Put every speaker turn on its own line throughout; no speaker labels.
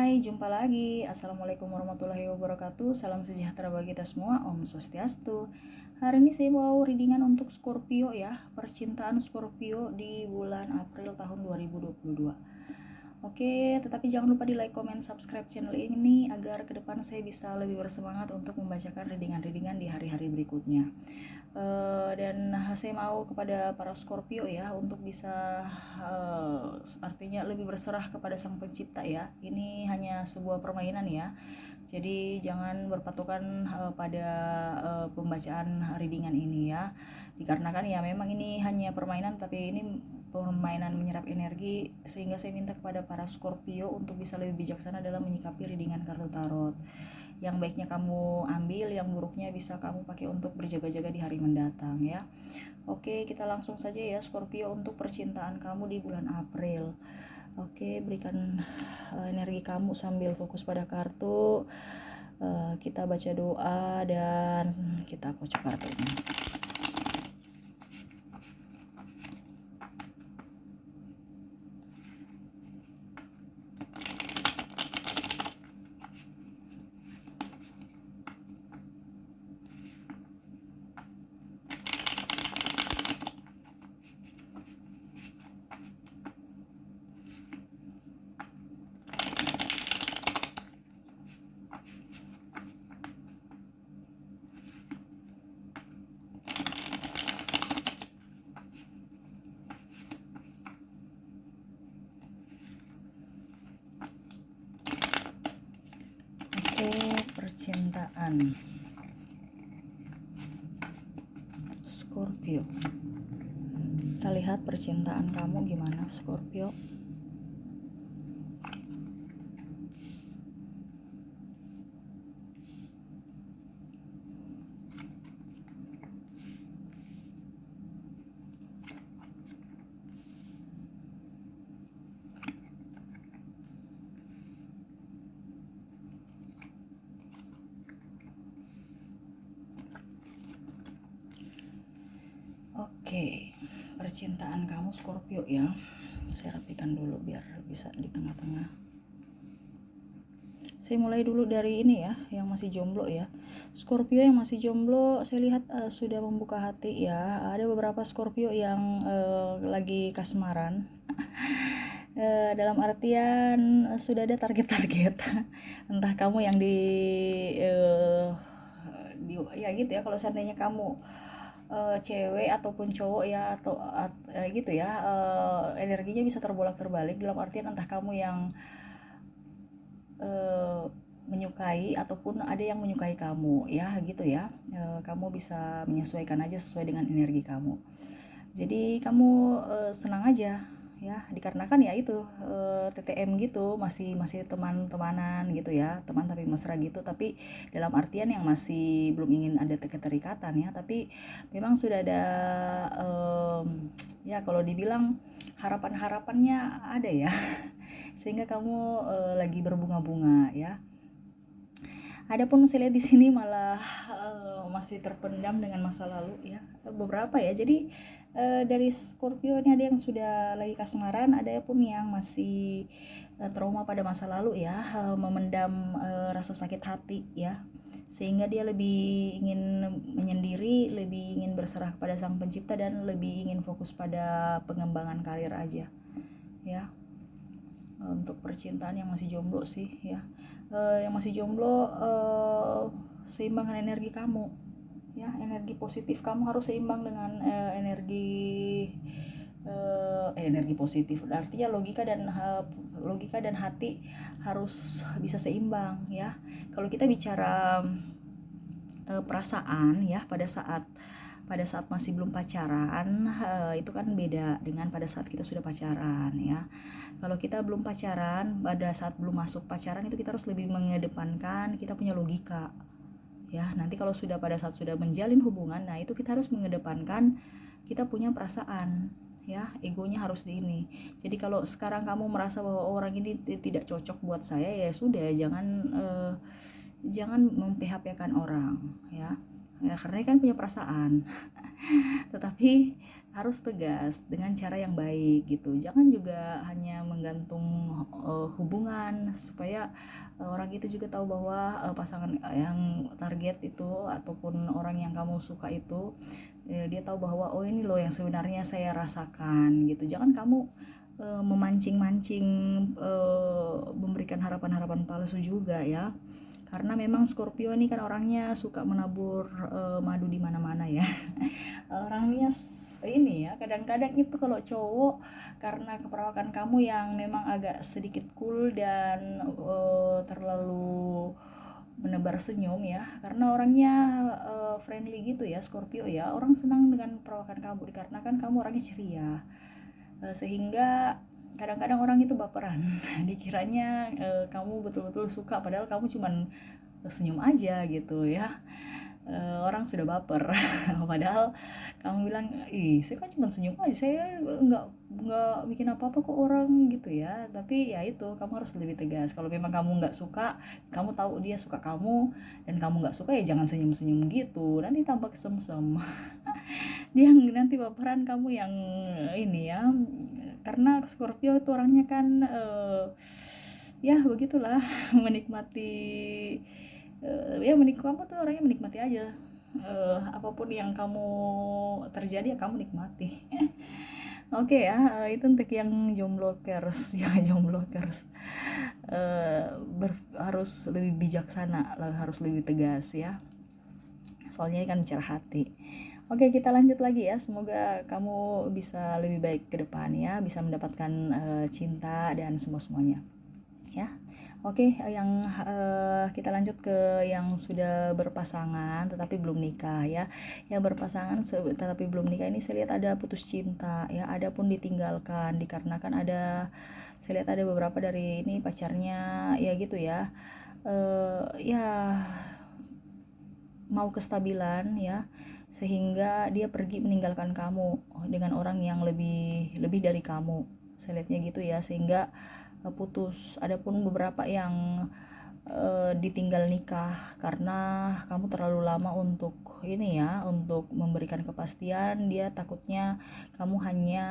Hai, jumpa lagi. Assalamualaikum warahmatullahi wabarakatuh. Salam sejahtera bagi kita semua. Om Swastiastu. Hari ini saya mau readingan untuk Scorpio ya. Percintaan Scorpio di bulan April tahun 2022. Oke, tetapi jangan lupa di like, comment, subscribe channel ini agar ke depan saya bisa lebih bersemangat untuk membacakan readingan-readingan di hari-hari berikutnya. Dan saya mau kepada para Scorpio ya untuk bisa artinya lebih berserah kepada Sang Pencipta ya. Ini hanya sebuah permainan ya. Jadi jangan berpatokan pada pembacaan readingan ini ya. Dikarenakan ya memang ini hanya permainan, tapi ini permainan menyerap energi, sehingga saya minta kepada para Scorpio untuk bisa lebih bijaksana dalam menyikapi readingan kartu tarot. Yang baiknya kamu ambil, yang buruknya bisa kamu pakai untuk berjaga-jaga di hari mendatang ya. Oke, kita langsung saja ya Scorpio untuk percintaan kamu di bulan April. Oke, berikan energi kamu sambil fokus pada kartu. Kita baca doa dan kita kocok kartunya. Oke, percintaan Scorpio. Kita lihat percintaan kamu gimana Scorpio. Oke, percintaan kamu Scorpio ya. Saya rapikan dulu biar bisa di tengah-tengah. Saya mulai dulu dari ini ya, yang masih jomblo ya. Scorpio yang masih jomblo, saya lihat sudah membuka hati ya. Ada beberapa Scorpio yang lagi kasmaran. Dalam artian sudah ada target-target. Entah kamu yang ya gitu ya, kalau seandainya kamu cewek ataupun cowok ya, atau gitu ya, energinya bisa terbolak-terbalik, dalam artian entah kamu yang menyukai ataupun ada yang menyukai kamu ya gitu ya. Kamu bisa menyesuaikan aja sesuai dengan energi kamu. Jadi kamu senang aja ya, dikarenakan ya itu TTM gitu, masih teman-temanan gitu ya, teman tapi mesra gitu, tapi dalam artian yang masih belum ingin ada keterikatan ya, tapi memang sudah ada ya kalau dibilang harapan-harapannya ada ya. Sehingga kamu lagi berbunga-bunga ya. Adapun saya lihat di sini malah masih terpendam dengan masa lalu ya, beberapa ya. Jadi dari Scorpio ini ada yang sudah lagi kasmaran, ada pun yang masih trauma pada masa lalu ya, memendam rasa sakit hati ya, sehingga dia lebih ingin menyendiri, lebih ingin berserah kepada Sang Pencipta, dan lebih ingin fokus pada pengembangan karir aja ya. Untuk percintaan yang masih jomblo sih ya, yang masih jomblo, seimbangkan energi kamu ya. Energi positif kamu harus seimbang dengan energi positif, artinya logika dan hati harus bisa seimbang ya. Kalau kita bicara perasaan ya, pada saat masih belum pacaran, itu kan beda dengan pada saat kita sudah pacaran ya. Kalau kita belum pacaran, pada saat belum masuk pacaran itu kita harus lebih mengedepankan kita punya logika ya. Nanti kalau pada saat sudah menjalin hubungan, nah itu kita harus mengedepankan kita punya perasaan ya, egonya harus di ini. Jadi kalau sekarang kamu merasa bahwa orang ini tidak cocok buat saya, ya sudah, jangan mem-PHP-kan orang ya, karena kan punya perasaan. Tetapi harus tegas dengan cara yang baik gitu. Jangan juga hanya menggantung hubungan, supaya orang itu juga tahu bahwa pasangan yang target itu ataupun orang yang kamu suka itu, dia tahu bahwa oh ini loh yang sebenarnya saya rasakan gitu. Jangan kamu memancing-mancing, memberikan harapan-harapan palsu juga ya. Karena memang Scorpio ini kan orangnya suka menabur madu di mana-mana ya. Orangnya ini ya, kadang-kadang itu kalau cowok, karena keperawakan kamu yang memang agak sedikit cool dan terlalu menebar senyum ya, karena orangnya friendly gitu ya Scorpio ya, orang senang dengan perawakan kamu dikarenakan kamu orangnya ceria. Sehingga kadang-kadang orang itu baperan dikiranya kamu betul-betul suka padahal kamu cuman senyum aja gitu ya. Orang sudah baper padahal kamu bilang, ih saya kan cuma senyum aja, saya nggak bikin apa-apa kok orang gitu ya. Tapi ya itu, kamu harus lebih tegas. Kalau memang kamu nggak suka, kamu tahu dia suka kamu dan kamu nggak suka, ya jangan senyum-senyum gitu, nanti tampak semsem. Dia nanti baperan, kamu yang ini ya. Karena Scorpio itu orangnya kan ya begitulah menikmati, ya kamu tuh orangnya menikmati aja, apapun yang kamu terjadi ya kamu nikmati. Oke ya, itu untuk yang jomblokers yang jomblokers, harus lebih bijaksana, harus lebih tegas ya, soalnya ini kan bicara hati. Oke, kita lanjut lagi ya. Semoga kamu bisa lebih baik ke depan ya, bisa mendapatkan cinta dan semua-semuanya ya. Oke, yang kita lanjut ke yang sudah berpasangan tetapi belum nikah ya. Yang berpasangan tetapi belum nikah ini saya lihat ada putus cinta ya, ada pun ditinggalkan dikarenakan ada, saya lihat ada beberapa dari ini pacarnya ya gitu ya. Ya mau kestabilan ya, sehingga dia pergi meninggalkan kamu dengan orang yang lebih dari kamu, saya lihatnya gitu ya, sehingga putus. Adapun beberapa yang ditinggal nikah karena kamu terlalu lama untuk ini ya, untuk memberikan kepastian. Dia takutnya kamu hanya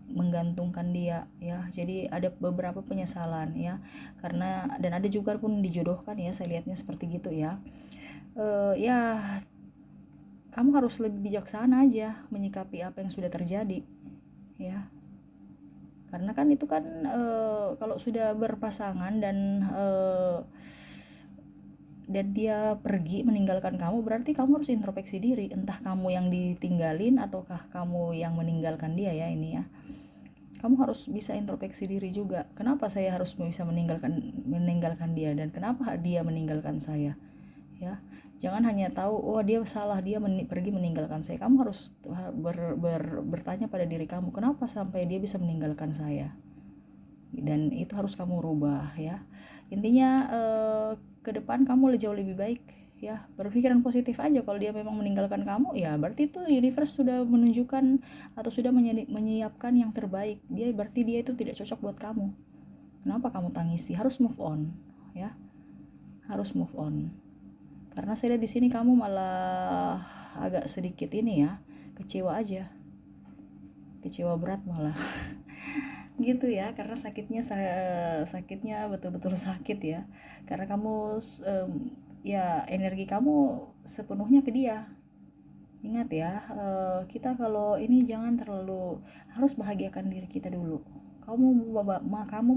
menggantungkan dia ya, jadi ada beberapa penyesalan ya, karena dan ada juga pun dijodohkan ya, saya lihatnya seperti gitu ya. Ya kamu harus lebih bijaksana aja menyikapi apa yang sudah terjadi ya, karena kan itu kan kalau sudah berpasangan dan dia pergi meninggalkan kamu, berarti kamu harus introspeksi diri, entah kamu yang ditinggalin ataukah kamu yang meninggalkan dia ya, ini ya. Kamu harus bisa introspeksi diri juga, kenapa saya harus bisa meninggalkan dia dan kenapa dia meninggalkan saya ya. Jangan hanya tahu oh dia salah, dia pergi meninggalkan saya. Kamu harus bertanya pada diri kamu, kenapa sampai dia bisa meninggalkan saya, dan itu harus kamu rubah ya. Intinya ke depan kamu jauh lebih baik ya, berpikiran positif aja. Kalau dia memang meninggalkan kamu ya berarti itu universe sudah menunjukkan atau sudah menyiapkan yang terbaik. Berarti dia itu tidak cocok buat kamu. Kenapa kamu tangisi? Harus move on ya, harus move on. Karena saya lihat di sini kamu malah agak sedikit ini ya, kecewa aja, kecewa berat malah. Gitu ya, karena sakitnya betul-betul sakit ya, karena kamu ya energi kamu sepenuhnya ke dia. Ingat ya, kita kalau ini jangan terlalu, harus bahagiakan diri kita dulu. Kamu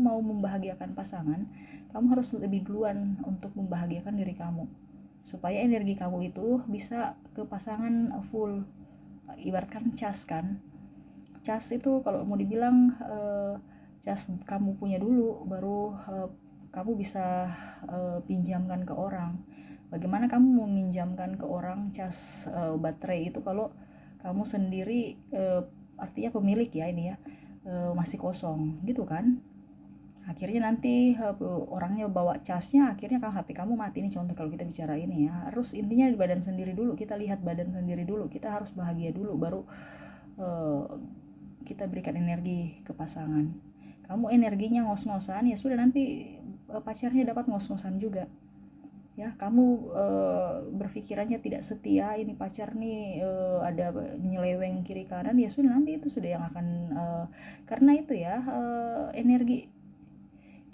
mau membahagiakan pasangan, kamu harus lebih duluan untuk membahagiakan diri kamu, supaya energi kamu itu bisa ke pasangan full. Ibaratkan cas kan, cas itu kalau mau dibilang cas kamu punya dulu, baru kamu bisa pinjamkan ke orang. Bagaimana kamu meminjamkan ke orang cas baterai itu kalau kamu sendiri artinya pemilik ya ini ya, masih kosong gitu kan. Akhirnya nanti orangnya bawa casnya, akhirnya kalau HP kamu mati. Ini contoh kalau kita bicara ini ya. Harus intinya di badan sendiri dulu, kita lihat badan sendiri dulu, kita harus bahagia dulu, baru kita berikan energi ke pasangan. Kamu energinya ngos-ngosan, ya sudah nanti pacarnya dapat ngos-ngosan juga ya. Kamu berpikirannya tidak setia, ini pacar nih ada nyeleweng kiri kanan, ya sudah, nanti itu sudah yang akan karena itu ya, energi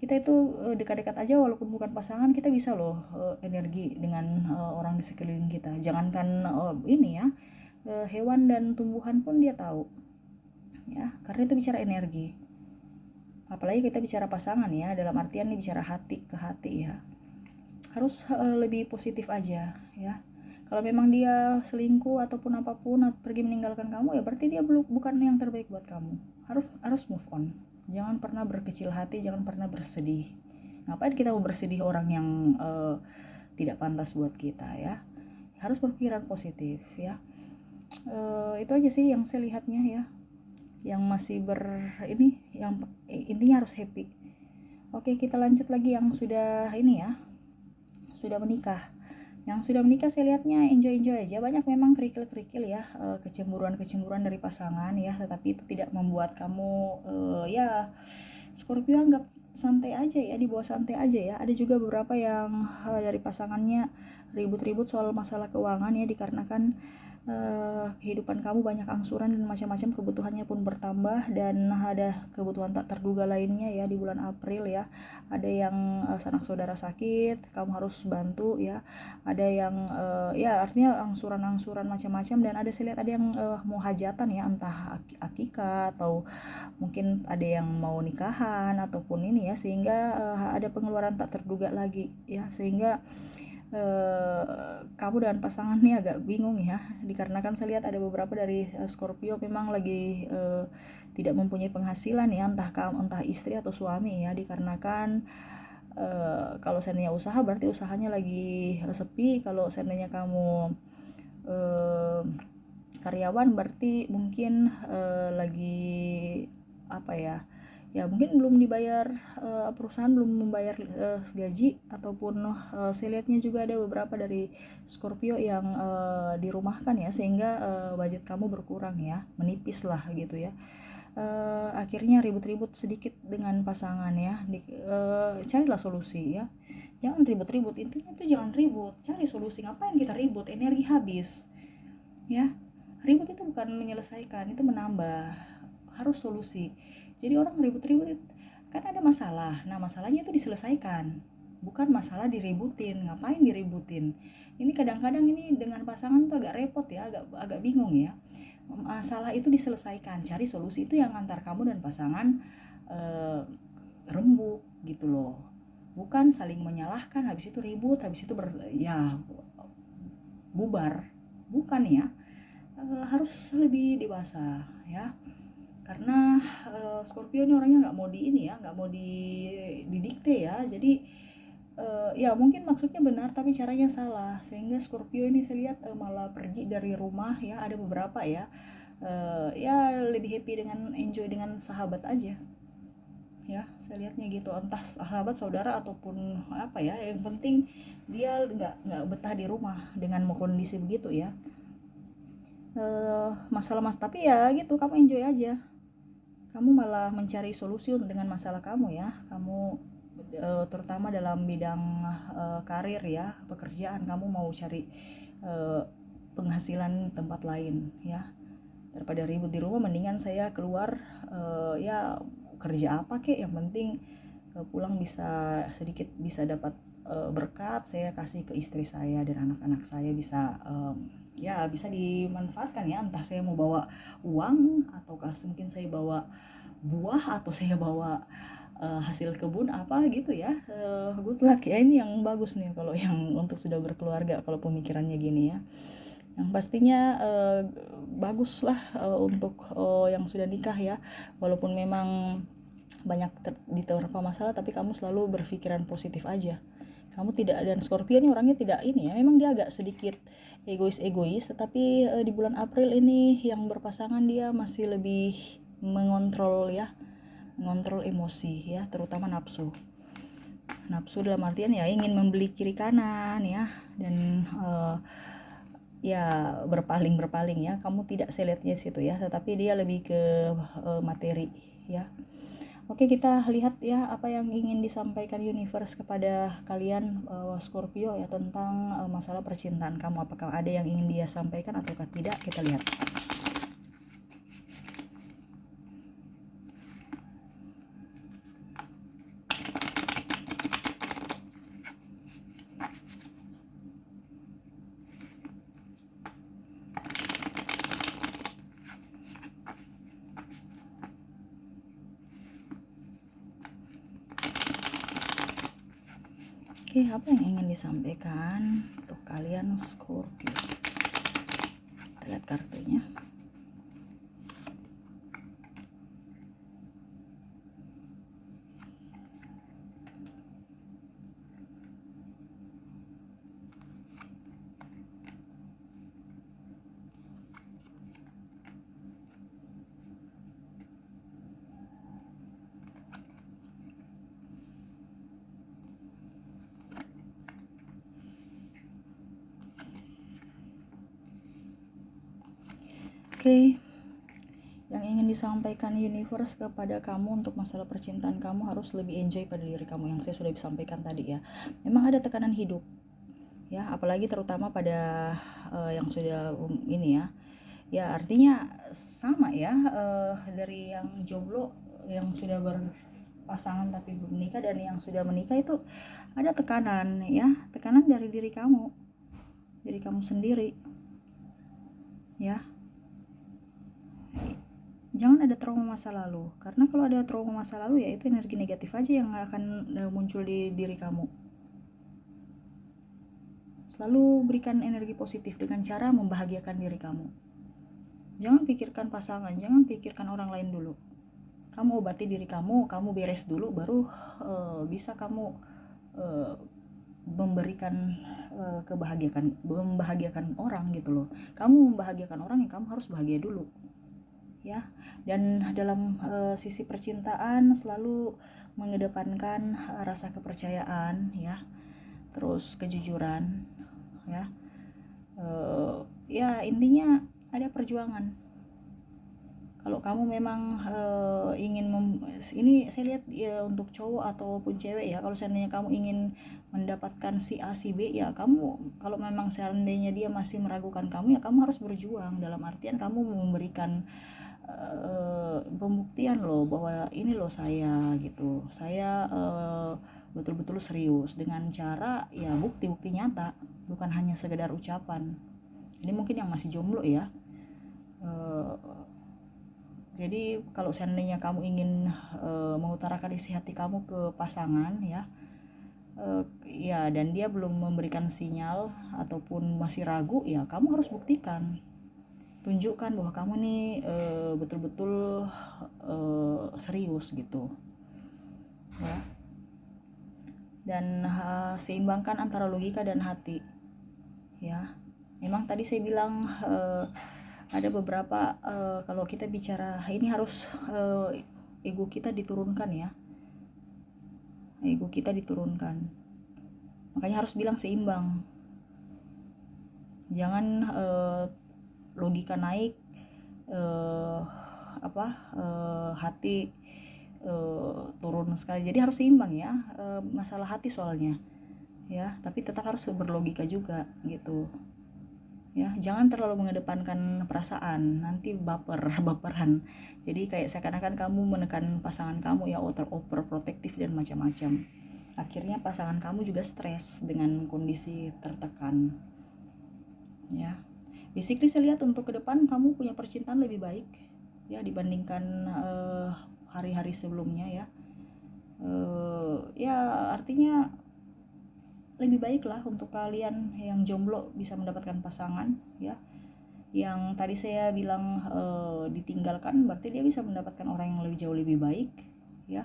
kita itu dekat-dekat aja walaupun bukan pasangan, kita bisa loh energi dengan orang di sekeliling kita. Jangankan ini ya, hewan dan tumbuhan pun dia tahu ya, karena itu bicara energi. Apalagi kita bicara pasangan ya, dalam artian nih bicara hati ke hati ya. Harus lebih positif aja ya. Kalau memang dia selingkuh ataupun apapun pergi meninggalkan kamu, ya berarti dia bukan yang terbaik buat kamu. Harus move on. Jangan pernah berkecil hati, jangan pernah bersedih. Ngapain kita mau bersedih orang yang tidak pantas buat kita ya. Harus berpikiran positif ya. Itu aja sih yang saya lihatnya ya. Yang masih yang intinya harus happy. Oke, kita lanjut lagi yang sudah ini ya, sudah menikah. Yang sudah menikah saya lihatnya enjoy aja. Banyak memang kerikil-kerikil ya, kecemburuan dari pasangan ya, tetapi itu tidak membuat kamu ya, Scorpio anggap santai aja ya, dibawa santai aja ya. Ada juga beberapa yang dari pasangannya ribut-ribut soal masalah keuangan ya, dikarenakan kehidupan kamu banyak angsuran dan macam-macam, kebutuhannya pun bertambah, dan ada kebutuhan tak terduga lainnya ya di bulan April ya. Ada yang sanak saudara sakit, kamu harus bantu ya. Ada yang ya artinya angsuran macam-macam, dan saya lihat ada yang mau hajatan ya, entah akikah atau mungkin ada yang mau nikahan ataupun ini ya, sehingga ada pengeluaran tak terduga lagi ya, sehingga kamu dengan pasangan nih agak bingung ya, dikarenakan saya lihat ada beberapa dari Scorpio memang lagi tidak mempunyai penghasilan ya, entah istri atau suami ya, dikarenakan kalau seandainya usaha berarti usahanya lagi sepi, kalau seandainya kamu karyawan berarti mungkin lagi apa ya mungkin belum dibayar, perusahaan belum membayar gaji, ataupun saya lihatnya juga ada beberapa dari Scorpio yang dirumahkan ya, sehingga budget kamu berkurang ya, menipis lah gitu ya. Akhirnya ribut-ribut sedikit dengan pasangan ya, carilah solusi ya, jangan ribut-ribut, intinya tuh jangan ribut, cari solusi. Ngapain kita ribut, energi habis ya. Ribut itu bukan menyelesaikan, itu menambah. Harus solusi. Jadi orang ribut-ribut kan ada masalah, nah masalahnya itu diselesaikan, bukan masalah diributin. Ngapain diributin? Ini kadang-kadang ini dengan pasangan tuh agak repot ya, agak bingung ya. Masalah itu diselesaikan, cari solusi, itu yang antar kamu dan pasangan rembuk gitu loh, bukan saling menyalahkan habis itu ribut, habis itu bubar, bukan ya. Harus lebih dewasa ya, karena Scorpio ini orangnya nggak mau nggak mau didikte ya. Jadi ya mungkin maksudnya benar tapi caranya salah, sehingga Scorpio ini saya lihat malah pergi dari rumah ya. Ada beberapa ya, ya lebih happy dengan enjoy dengan sahabat aja ya, saya lihatnya gitu, entah sahabat, saudara, ataupun apa ya, yang penting dia nggak betah di rumah dengan kondisi begitu ya. Masalah tapi ya gitu, kamu enjoy aja, kamu malah mencari solusi dengan masalah kamu ya. Kamu terutama dalam bidang karir ya, pekerjaan, kamu mau cari penghasilan tempat lain ya, daripada ribut di rumah. Mendingan saya keluar ya, kerja apa kek, yang penting pulang bisa sedikit, bisa dapat berkat, saya kasih ke istri saya dan anak-anak saya, bisa ya bisa dimanfaatkan ya, entah saya mau bawa uang, ataukah mungkin saya bawa buah, atau saya bawa hasil kebun apa gitu ya. Good luck ya, ini yang bagus nih kalau yang untuk sudah berkeluarga, kalau pemikirannya gini ya. Yang pastinya bagus lah untuk yang sudah nikah ya, walaupun memang banyak diterpa masalah, tapi kamu selalu berpikiran positif aja. Kamu tidak, dan Scorpio ini orangnya tidak ini ya, memang dia agak sedikit egois, tetapi di bulan April ini yang berpasangan dia masih lebih mengontrol ya, mengontrol emosi ya, terutama nafsu dalam artian ya ingin membeli kiri kanan ya, dan ya berpaling ya. Kamu tidak, saya lihatnya situ ya, tetapi dia lebih ke materi ya. Oke, kita lihat ya apa yang ingin disampaikan universe kepada kalian Scorpio ya tentang masalah percintaan kamu. Apakah ada yang ingin dia sampaikan ataukah tidak? Kita lihat. Oke, apa yang ingin disampaikan untuk kalian Scorpio? Kita lihat kartunya. Oke, yang ingin disampaikan universe kepada kamu untuk masalah percintaan kamu harus lebih enjoy pada diri kamu, yang saya sudah sampaikan tadi ya. Memang ada tekanan hidup ya, apalagi terutama pada yang sudah ini ya artinya sama ya, dari yang jomblo, yang sudah berpasangan tapi belum menikah, dan yang sudah menikah itu ada tekanan ya, tekanan dari diri kamu sendiri ya. Jangan ada trauma masa lalu, karena kalau ada trauma masa lalu ya itu energi negatif aja yang akan muncul di diri kamu. Selalu berikan energi positif dengan cara membahagiakan diri kamu. Jangan pikirkan pasangan, jangan pikirkan orang lain dulu. Kamu obati diri kamu beres dulu, baru bisa kamu memberikan membahagiakan orang gitu loh. Kamu membahagiakan orang ya kamu harus bahagia dulu ya. Dan dalam sisi percintaan selalu mengedepankan rasa kepercayaan ya, terus kejujuran ya. Ya intinya ada perjuangan. Kalau kamu memang ingin ini saya lihat ya, untuk cowok ataupun cewek ya, kalau seandainya kamu ingin mendapatkan si A si B ya, kamu kalau memang seandainya dia masih meragukan kamu ya kamu harus berjuang, dalam artian kamu memberikan pembuktian loh bahwa ini loh saya gitu, saya betul-betul serius dengan cara ya bukti-bukti nyata, bukan hanya sekedar ucapan. Ini mungkin yang masih jomblo ya. Jadi kalau seandainya kamu ingin mengutarakan isi hati kamu ke pasangan ya, ya dan dia belum memberikan sinyal ataupun masih ragu ya, kamu harus buktikan, tunjukkan bahwa kamu nih betul-betul serius gitu ya. Dan seimbangkan antara logika dan hati ya. Memang tadi saya bilang ada beberapa kalau kita bicara ini harus ego kita diturunkan ya, ego kita diturunkan, makanya harus bilang seimbang. Jangan logika naik, hati turun sekali. Jadi harus seimbang ya, masalah hati soalnya ya, tapi tetap harus berlogika juga gitu ya. Jangan terlalu mengedepankan perasaan, nanti baperan. Jadi kayak seakan-akan kamu menekan pasangan kamu ya, overprotektif dan macam-macam. Akhirnya pasangan kamu juga stres dengan kondisi tertekan ya. Basically saya lihat untuk ke depan kamu punya percintaan lebih baik ya dibandingkan hari-hari sebelumnya ya. Ya artinya lebih baik lah untuk kalian yang jomblo bisa mendapatkan pasangan ya. Yang tadi saya bilang ditinggalkan, berarti dia bisa mendapatkan orang yang lebih jauh lebih baik ya.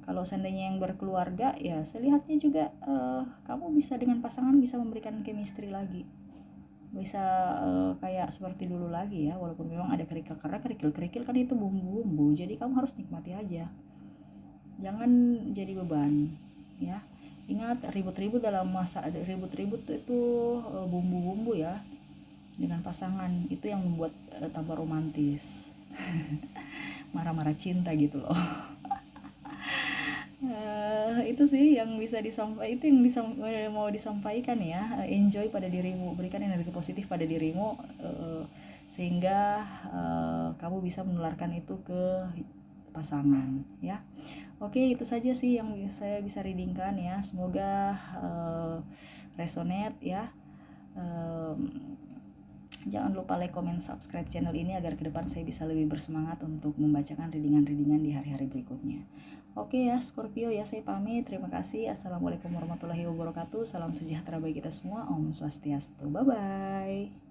Kalau seandainya yang berkeluarga ya saya lihatnya juga kamu bisa dengan pasangan bisa memberikan chemistry lagi, bisa kayak seperti dulu lagi ya, walaupun memang ada kerikil, karena kerikil kan itu bumbu-bumbu, jadi kamu harus nikmati aja, jangan jadi beban ya. Ingat, ribut-ribut dalam masa ribut-ribut itu bumbu-bumbu ya, dengan pasangan itu yang membuat tambah romantis. Marah-marah cinta gitu loh. Itu sih yang bisa disampaikan, itu yang mau disampaikan ya. Enjoy pada dirimu, berikan energi positif pada dirimu, sehingga kamu bisa menularkan itu ke pasangan ya. Oke, itu saja sih yang saya bisa readingkan ya. Semoga resonate ya. Jangan lupa like, comment, subscribe channel ini agar ke depan saya bisa lebih bersemangat untuk membacakan readingan-readingan di hari-hari berikutnya. Oke ya, Scorpio ya, saya pamit. Terima kasih. Assalamualaikum warahmatullahi wabarakatuh. Salam sejahtera bagi kita semua. Om Swastiastu. Bye-bye.